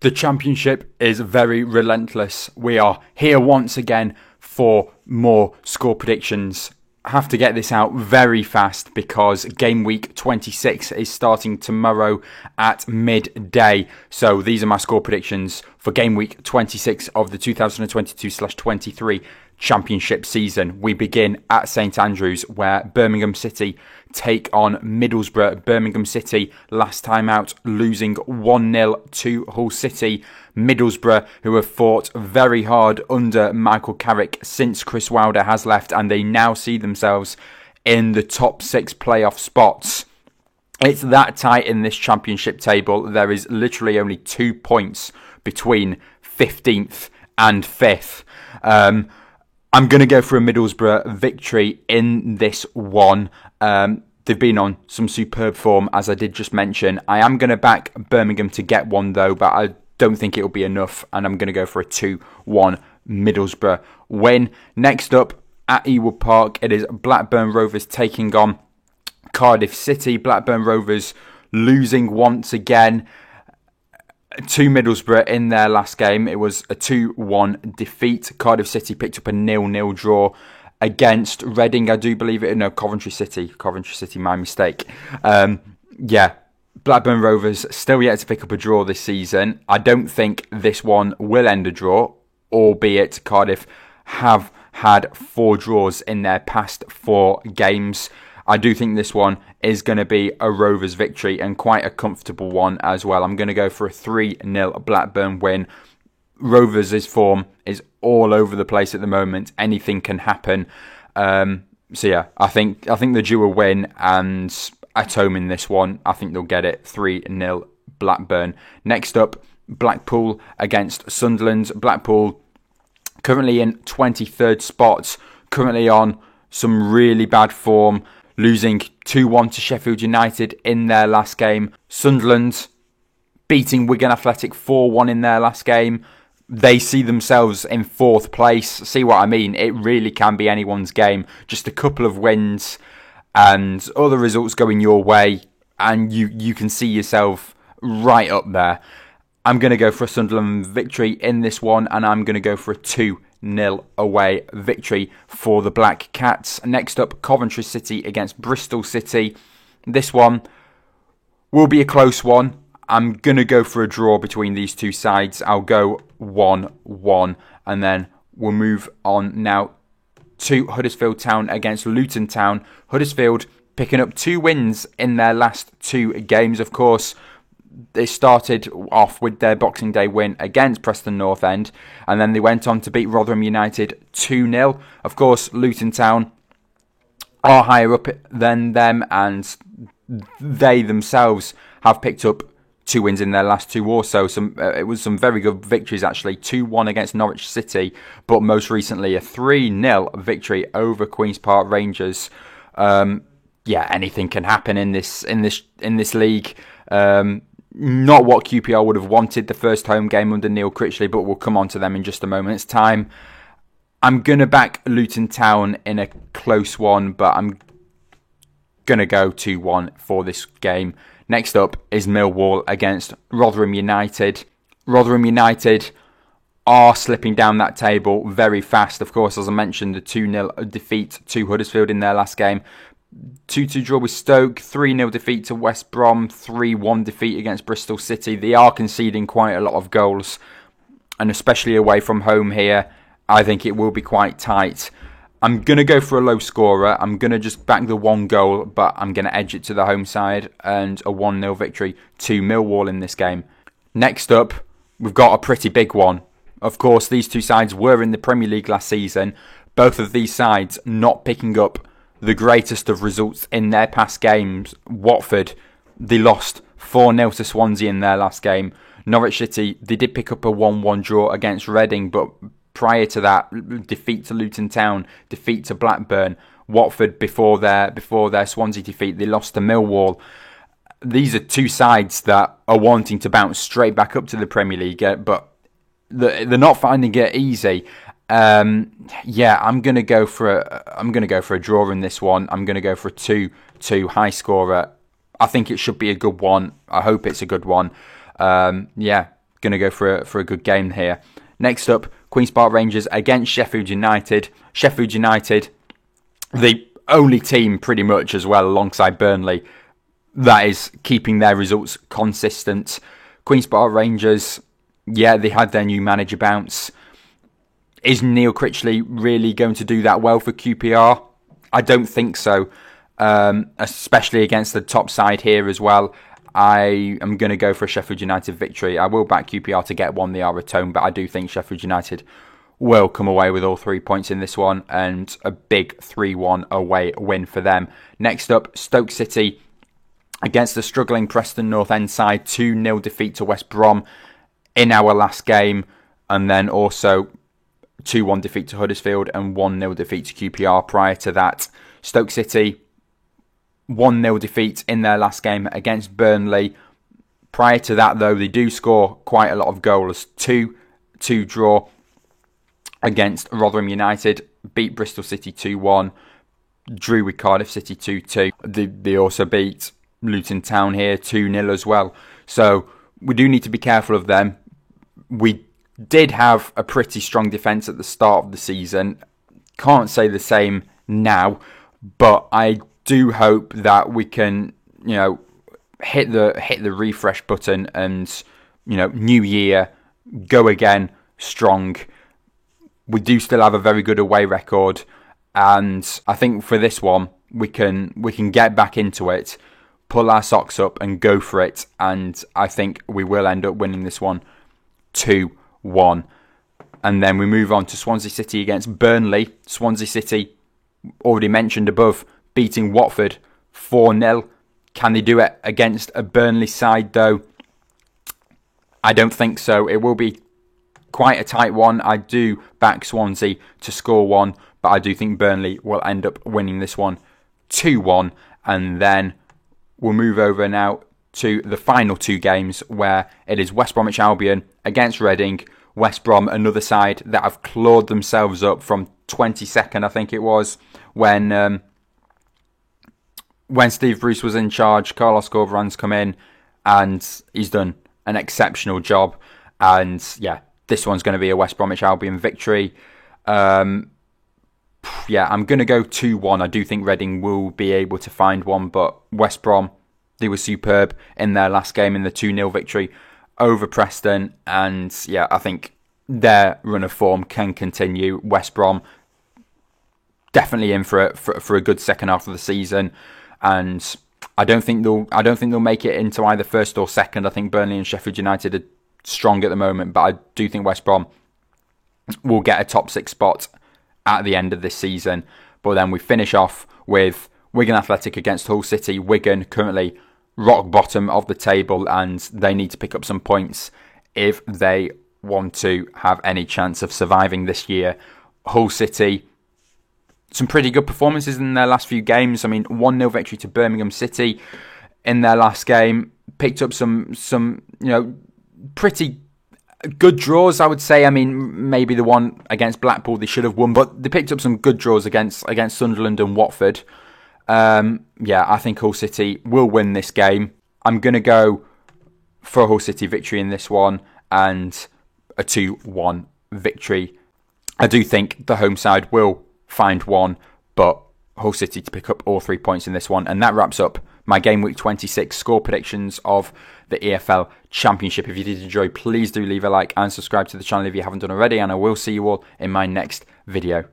The Championship is very relentless. We are here once again for more score predictions. I have to get this out very fast because game week 26 is starting tomorrow at midday. So these are my score predictions for game week 26 of the 2022/23 Championship season. We begin at St Andrews, where Birmingham City take on Middlesbrough. Birmingham City last time out losing 1-0 to Hull City. Middlesbrough, who have fought very hard under Michael Carrick since Chris Wilder has left, and they now see themselves in the top 6 playoff spots. It's that tight in this Championship table. There is literally only 2 points between 15th and 5th. I'm going to go for a Middlesbrough victory in this one. They've been on some superb form, as I did just mention. I am going to back Birmingham to get one, though, but I don't think it'll be enough, and I'm going to go for a 2-1 Middlesbrough win. Next up, at Ewood Park, it is Blackburn Rovers taking on Cardiff City. Blackburn Rovers losing once again to Middlesbrough in their last game. It was a 2-1 defeat. Cardiff City picked up a 0-0 draw against Reading, I do believe it. No, Coventry City, my mistake. Blackburn Rovers still yet to pick up a draw this season. I don't think this one will end a draw, albeit Cardiff have had 4 draws in their past 4 games. I do think this one is going to be a Rovers victory, and quite a comfortable one as well. I'm going to go for a 3-0 Blackburn win. Rovers' form is all over the place at the moment. Anything can happen. I think they're due a win, and at home in this one, I think they'll get it 3-0 Blackburn. Next up, Blackpool against Sunderland. Blackpool currently in 23rd spot, currently on some really bad form, losing 2-1 to Sheffield United in their last game. Sunderland beating Wigan Athletic 4-1 in their last game. They see themselves in 4th place. See what I mean? It really can be anyone's game. Just a couple of wins and other results going your way, and you can see yourself right up there. I'm going to go for a Sunderland victory in this one, and I'm going to go for a 2-0 away victory for the Black Cats. Next up, Coventry City against Bristol City. This one will be a close one. I'm going to go for a draw between these two sides. I'll go 1-1, and then we'll move on now to Huddersfield Town against Luton Town. Huddersfield picking up 2 wins in their last 2 games, of course. They started off with their Boxing Day win against Preston North End, and then they went on to beat Rotherham United 2-0. Of course, Luton Town are higher up than them, and they themselves have picked up 2 wins in their last 2 also. It was some very good victories, actually. 2-1 against Norwich City, but most recently a 3-0 victory over Queen's Park Rangers. Anything can happen in this league. Not what QPR would have wanted the first home game under Neil Critchley, but we'll come on to them in just a moment's time. I'm going to back Luton Town in a close one, but I'm going to go 2-1 for this game. Next up is Millwall against Rotherham United. Rotherham United are slipping down that table very fast. Of course, as I mentioned, the 2-0 defeat to Huddersfield in their last game. 2-2 draw with Stoke, 3-0 defeat to West Brom, 3-1 defeat against Bristol City. They are conceding quite a lot of goals, and especially away from home here, I think it will be quite tight. I'm going to go for a low scorer. I'm going to just back the 1 goal, but I'm going to edge it to the home side and a 1-0 victory to Millwall in this game. Next up, we've got a pretty big one. Of course, these 2 sides were in the Premier League last season. Both of these sides not picking up the greatest of results in their past games. Watford, they lost 4-0 to Swansea in their last game. Norwich City, they did pick up a 1-1 draw against Reading, but prior to that, defeat to Luton Town, defeat to Blackburn. Watford, before their Swansea defeat, they lost to Millwall. These are 2 sides that are wanting to bounce straight back up to the Premier League, but they're not finding it easy. I'm gonna go for a draw in this one. I'm gonna go for a 2-2 high scorer. I think it should be a good one. I hope it's a good one. Going going to go for a good game here. Next up, Queen's Park Rangers against Sheffield United. Sheffield United, the only team pretty much as well alongside Burnley that is keeping their results consistent. Queen's Park Rangers, yeah, they had their new manager bounce. Is Neil Critchley really going to do that well for QPR? I don't think so, especially against the top side here as well. I am going to go for a Sheffield United victory. I will back QPR to get one. They are at home, but I do think Sheffield United will come away with all 3 points in this one and a big 3-1 away win for them. Next up, Stoke City against the struggling Preston North End side. 2-0 defeat to West Brom in our last game, and then also 2-1 defeat to Huddersfield and 1-0 defeat to QPR prior to that. Stoke City 1-0 defeat in their last game against Burnley. Prior to that, though, they do score quite a lot of goals. 2-2 draw against Rotherham United, beat Bristol City 2-1, drew with Cardiff City 2-2. They also beat Luton Town here 2-0 as well. So we do need to be careful of them. We did have a pretty strong defence at the start of the season. Can't say the same now, but I do hope that we can, hit the refresh button and, new year, go again strong. We do still have a very good away record, and I think for this one we can get back into it, pull our socks up and go for it, and I think we will end up winning this one 2-1. And then we move on to Swansea City against Burnley. Swansea City, already mentioned above, beating Watford 4-0. Can they do it against a Burnley side though? I don't think so. It will be quite a tight one. I do back Swansea to score one, but I do think Burnley will end up winning this one 2-1. And then we'll move over now to the final two games, where it is West Bromwich Albion against Reading. West Brom, another side that have clawed themselves up from 22nd, I think it was, when Steve Bruce was in charge. Carlos Corberan's come in and he's done an exceptional job. And yeah, this one's going to be a West Bromwich Albion victory. I'm going to go 2-1. I do think Reading will be able to find one, but West Brom, they were superb in their last game in the 2-0 victory over Preston. And yeah, I think their run of form can continue. West Brom definitely in for a good second half of the season. And I don't think they'll make it into either first or second. I think Burnley and Sheffield United are strong at the moment, but I do think West Brom will get a top 6 spot at the end of this season. But then we finish off with Wigan Athletic against Hull City. Wigan currently rock bottom of the table, and they need to pick up some points if they want to have any chance of surviving this year. Hull City, some pretty good performances in their last few games. I mean, 1-0 victory to Birmingham City in their last game. Picked up some pretty good draws, I would say. I mean, maybe the one against Blackpool they should have won, but they picked up some good draws against Sunderland and Watford. I think Hull City will win this game. I'm going to go for a Hull City victory in this one and a 2-1 victory. I do think the home side will find one, but Hull City to pick up all 3 points in this one. And that wraps up my Game Week 26 score predictions of the EFL Championship. If you did enjoy, please do leave a like and subscribe to the channel if you haven't done already, and I will see you all in my next video.